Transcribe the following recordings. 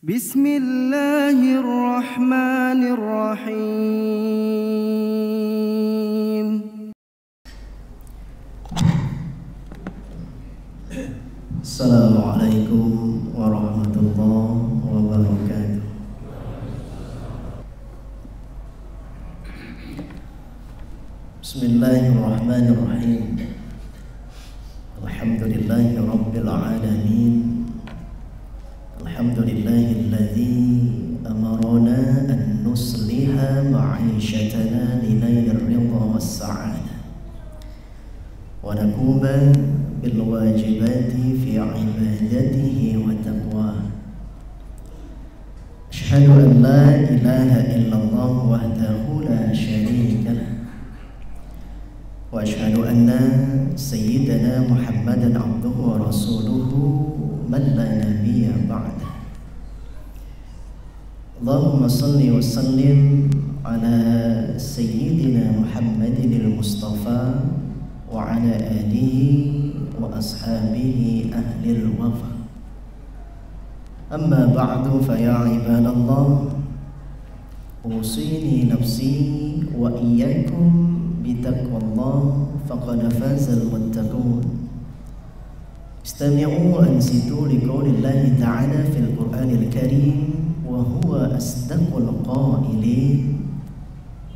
Bismillahirrahmanirrahim. Assalamualaikum warahmatullahi wabarakatuh. Bismillahirrahmanirrahim. Alhamdulillahi rabbil alamin. Alhamdulillahilladzi amarana an nusliha ma'ishatana linail ridha was sa'adah wa naquba bil wajibati fi ibadatihi wa taqwa. Asyhadu an la ilaha illallah wahdahu la syarika lah wa asyhadu anna sayyidana Muhammadan abduhu wa rasuluhu man la nabiyya ba'da. Allahumma salli wa sallim ala sayyidina Muhammadin al-Mustafa wa ala alihi wa ashabihi ahli al-wafa. Amma ba'du fa ya ibadallah, usini nafsi wa iyyakum bitaqwallah faqad fazal muttaqun. Istami'u ansitu liqaulillahi ta'ala fil Qur'anil Karim wa huwa asdaqul qailin.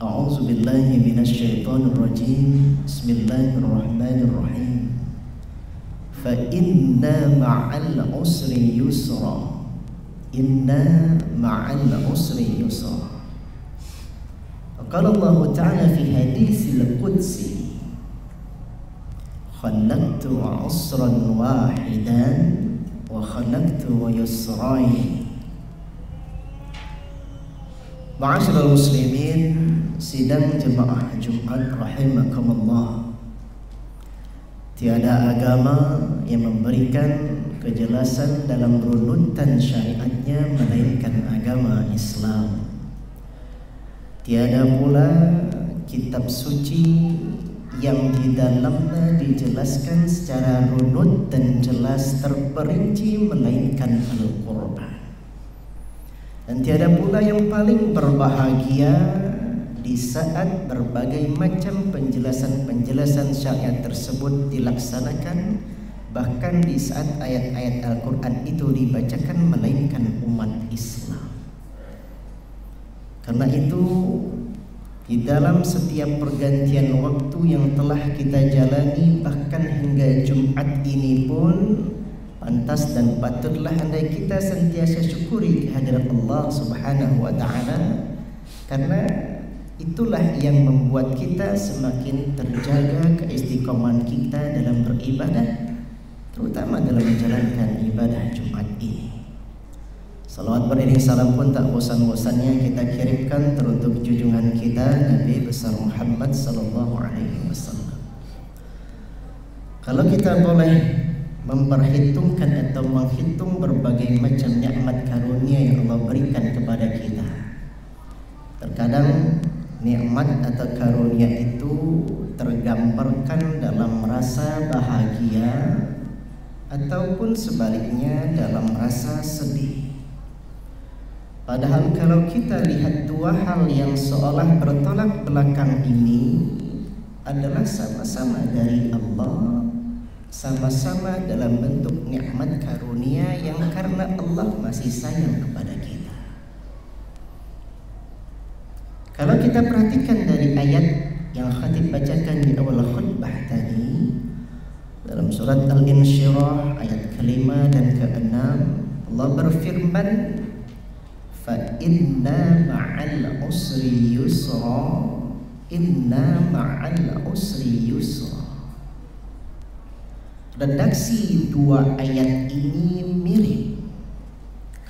A'udzu billahi minasyaitonir rajim. Bismillahirrahmanirrahim. Fa inna ma'al usri yusra. Inna ma'al usri yusra. Qala Allah Ta'ala fi haditsil qudsi, khalaqtu usran wahidan wa khalaqtu yusrain. Ma'asyiral muslimin, sidang jemaah Jumat rahimakumullah. Tiada agama yang memberikan kejelasan dalam runutan syariatnya melainkan agama Islam. Tiada pula kitab suci yang di dalamnya dijelaskan secara runut dan jelas terperinci melainkan Al-Quran. Dan tiada pula yang paling berbahagia di saat berbagai macam penjelasan-penjelasan syariat tersebut dilaksanakan, bahkan di saat ayat-ayat Al-Quran itu dibacakan melainkan umat Islam. Karena itu, di dalam setiap pergantian waktu yang telah kita jalani, bahkan hingga Jumat ini pun, pantas dan patutlah andai kita sentiasa syukuri kehadirat Allah Subhanahu wa Ta'ala, karena itulah yang membuat kita semakin terjaga keistiqomahan kita dalam beribadah, terutama dalam menjalankan ibadah Jumat ini. Salawat beriring salam pun tak bosan-bosannya kita kirimkan teruntuk junjungan kita Nabi besar Muhammad sallallahu alaihi wasallam. Kalau kita boleh memperhitungkan atau menghitung berbagai macam nikmat karunia yang Allah berikan kepada kita, terkadang nikmat atau karunia itu tergambarkan dalam rasa bahagia ataupun sebaliknya dalam rasa sedih. Padahal kalau kita lihat dua hal yang seolah bertolak belakang ini adalah sama-sama dari Allah, sama-sama dalam bentuk nikmat karunia yang karena Allah masih sayang kepada kita. Kalau kita perhatikan dari ayat yang khatib bacakan di awal khutbah tadi, dalam surat Al-Insyirah ayat ke-5 dan ke-6, Allah berfirman, fa inna ma'al usri yusra, inna ma'al usri yusra. Redaksi dua ayat ini mirip.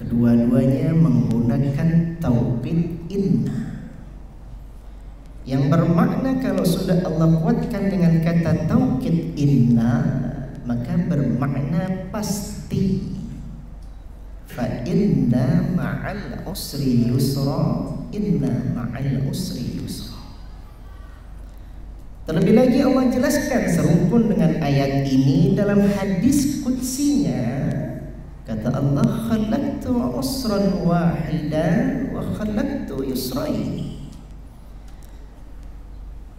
Kedua-duanya menggunakan taukid inna, yang bermakna kalau sudah Allah kuatkan dengan kata taukid inna, maka bermakna pasti. Fa inna ma'al usri yusra, inna ma'al usri yusra. Terlebih lagi Allah jelaskan serumpun dengan ayat ini dalam hadis qudsinya. Kata Allah, khalaqtu usran yusran wahidan wa khalaqtu yusrain.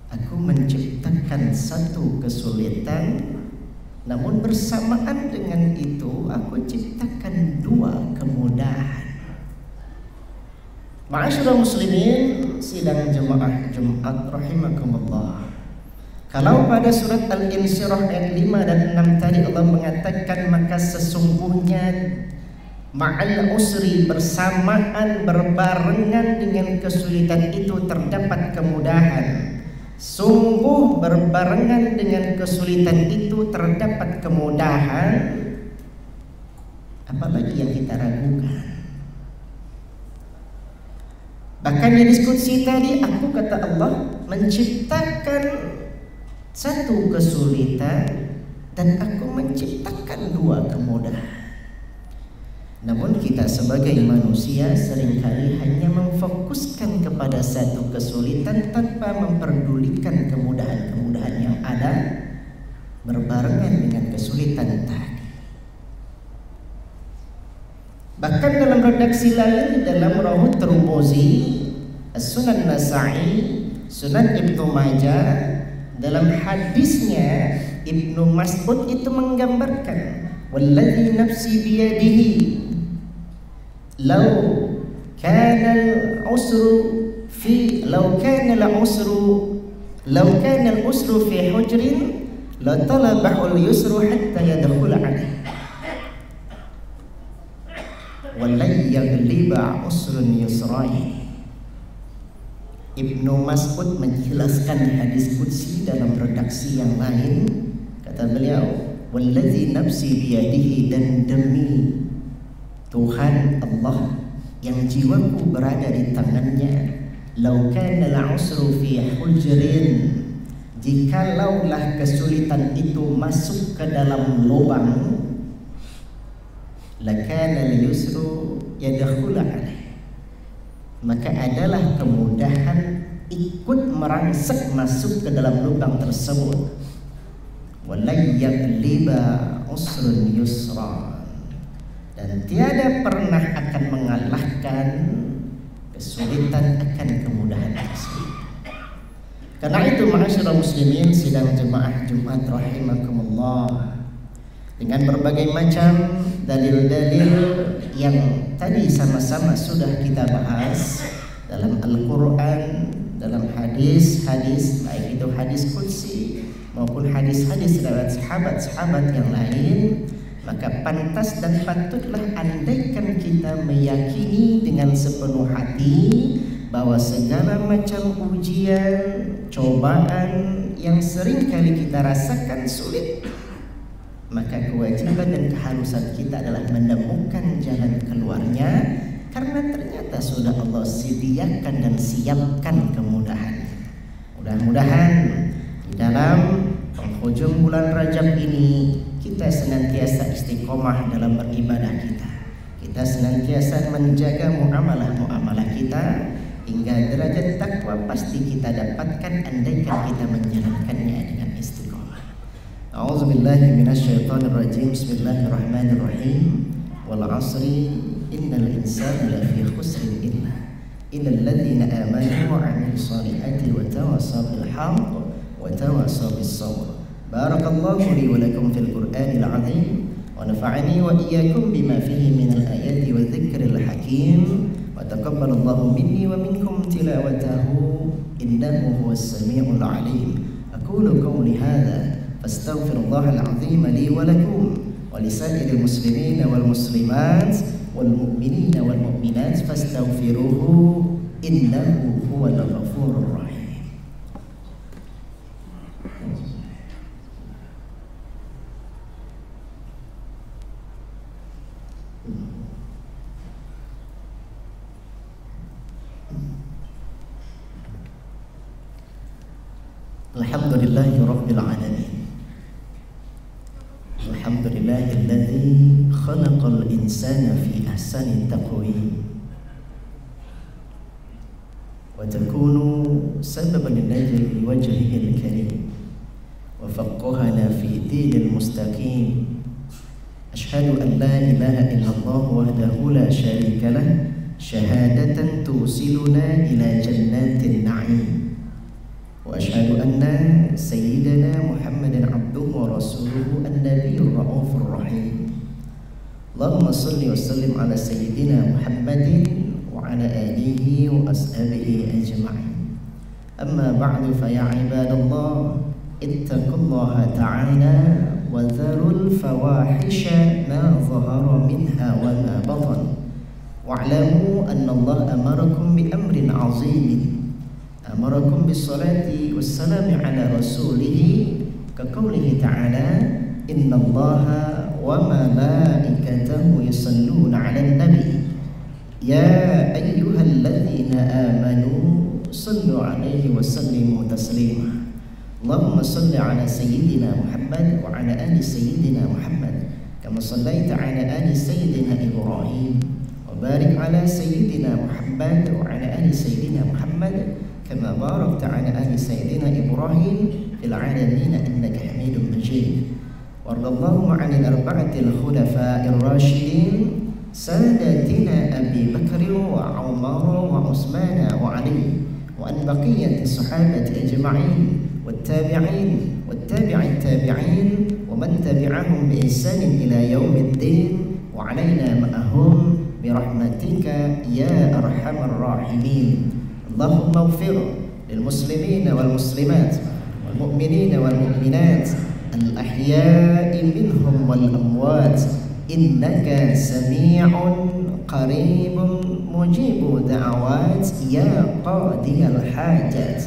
Aku menciptakan satu kesulitan, namun bersamaan dengan itu aku ciptakan dua kemudahan. Ma'asyiral muslimin, sidang jemaah Jumat rahimakumullah. Kalau pada surat Al-Insyirah ayat 5 dan 6 tadi Allah mengatakan maka sesungguhnya ma'al usri, bersamaan berbarengan dengan kesulitan itu terdapat kemudahan. Sungguh berbarengan dengan kesulitan itu terdapat kemudahan. Apalagi yang kita ragukan? Bahkan di diskusi tadi, aku kata Allah menciptakan satu kesulitan dan aku menciptakan dua kemudahan. Namun kita sebagai manusia seringkali hanya memfokuskan kepada satu kesulitan tanpa memperdulikan kemudahan-kemudahan yang ada berbarengan dengan kesulitan tadi. Bahkan dalam redaksi lain, dalam Rawah Tirmizi, Sunan Nasa'i, Sunan Ibnu Majah, dalam hadisnya Ibnu Mas'ud itu menggambarkan, walladzi nafsi biyadihi law kana al-usru fi hujrin la talabahu al-yusru hatta yadkhula alayhi wa la yaghliba usrun yusrain. Ibnu Mas'ud menjelaskan hadis qudsi dalam redaksi yang lain. Kata beliau, walladzi nafsi biyadihi, dan demi Tuhan Allah yang jiwaku berada di tangannya, law kana al-usru fi hujrin, jikalaulah kesulitan itu masuk ke dalam lubang, lakana al-yusru yadkhulu alaih, maka adalah kemudahan ikut merangsek masuk ke dalam lubang tersebut. Walayagliba usrun yusra, dan tiada pernah akan mengalahkan kesulitan akan kemudahan tersebut. Karena itu ma'asyiral muslimin, sidang jemaah Jumat rahimakumullah, dengan berbagai macam dalil-dalil yang tadi sama-sama sudah kita bahas dalam Al-Quran, dalam hadis-hadis, baik itu hadis qudsi maupun hadis-hadis dari sahabat-sahabat yang lain, maka pantas dan patutlah andaikan kita meyakini dengan sepenuh hati bahwa segala macam ujian, cobaan yang sering kali kita rasakan sulit, maka kewajiban dan keharusan kita adalah menemukan jalan keluarnya, karena ternyata sudah Allah sediakan dan siapkan kemudahan. Mudah-mudahan di dalam penghujung bulan Rajab ini kita senantiasa istiqomah dalam beribadah kita. Kita senantiasa menjaga muamalah-muamalah kita hingga derajat takwa pasti kita dapatkan andaikan kita menjalankannya dengan istiqomah. A'udzubillahi minasyaitonirrajim. Bismillahirrahmanirrahim. Wal 'asri innal insana lafi khusrin illa alladzina amanu wa 'amilus solihati wa tawassaw bil haqq wa tawassaw bis sabr. Barakallahu li wa lakum fil Qur'anil 'azim wa nafa'ani wa iyyakum bima fihi minal ayati wa dzikril hakim wa taqabbalallahu minni wa minkum tilawatahu innahu huwas samiul 'alim. Aqulu qawli hadza fastaghfirullahal 'azim li wa lakum wa lisairil muslimina wal muslimat wal mu'minina wal mu'minat fastaghfiruhu innahu huwal ghafurur rahim. Alhamdulillahi rabbil alamin. Alhamdulillahilladzi khalaqal insana fi ahsani taqwim wa takunu sababan linajli wajhihil karim wa faqqahana fi dinil mustaqim أشهد أن لا إله إلا الله وحده لا شريك له شهادة توصلنا إلى جنات النعيم وأشهد أن سيدنا محمد عبده ورسوله النبي الرؤوف الرحيم اللهم صل وسلم على سيدنا محمد وعلى آله وأصحابه أجمعين أما بعد فيا عباد الله اتقوا الله تعالى وذروا الفواحش ما ظهر منها وما بطن واعلموا أن الله أمركم بأمر عظيم أمركم بالصلاة والسلام على رسوله كقوله تعالى إن الله وملائكته يصلون على النبي يا أيها الذين آمنوا صلوا عليه وسلموا تسليما اللهم صل على سيدنا محمد وعلى آل سيدنا محمد كما صليت على آل سيدنا إبراهيم وبارك على سيدنا محمد وعلى آل سيدنا محمد كما باركت على آل سيدنا إبراهيم في العالمين إنك حميد مجيد وارض اللهم عن الأربعة الخلفاء الراشدين سادتنا أبي بكر وعمر وعثمان وعلي وأن بقية الصحابة أجمعين والتابعين والتابع التابعين ومن تبعهم بإحسان إلى يوم الدين وعلينا معهم برحمتك يا أرحم الراحمين اللهم اغفر للمسلمين والمسلمات والمؤمنين والمؤمنات الأحياء منهم والأموات إنك سميع قريب مجيب دعوات يا قاضي الحاجات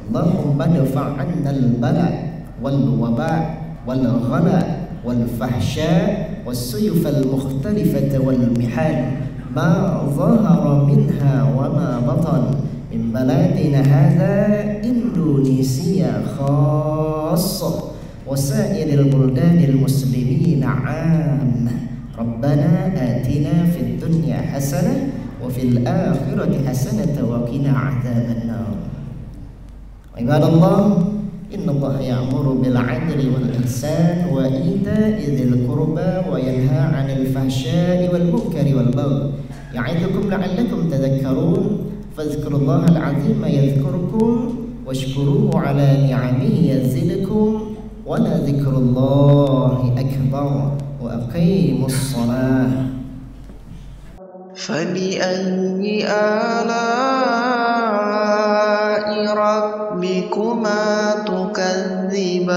اللهم ادفع عنا البلاء والوباء والغلاء والفحشاء والسيوف المختلفة والمحال ما ظهر منها وما بطن من بلادنا هذا إندونيسيا خاصة وسائر البلدان المسلمين عامة ربنا آتنا في الدنيا حسنة وفي الآخرة حسنة وقنا عذاب النار عباد الله إن الله يأمر بالعدل والإحسان وإيتاء ذي القربى وينهى عن الفحشاء والمنكر والبغي يعظكم لعلكم تذكرون فاذكروا الله العظيم يذكركم واشكروه على نعمه يزدكم ولذكر الله أكبر وأقيموا الصلاة فبأي آلاء ربكما تكذبان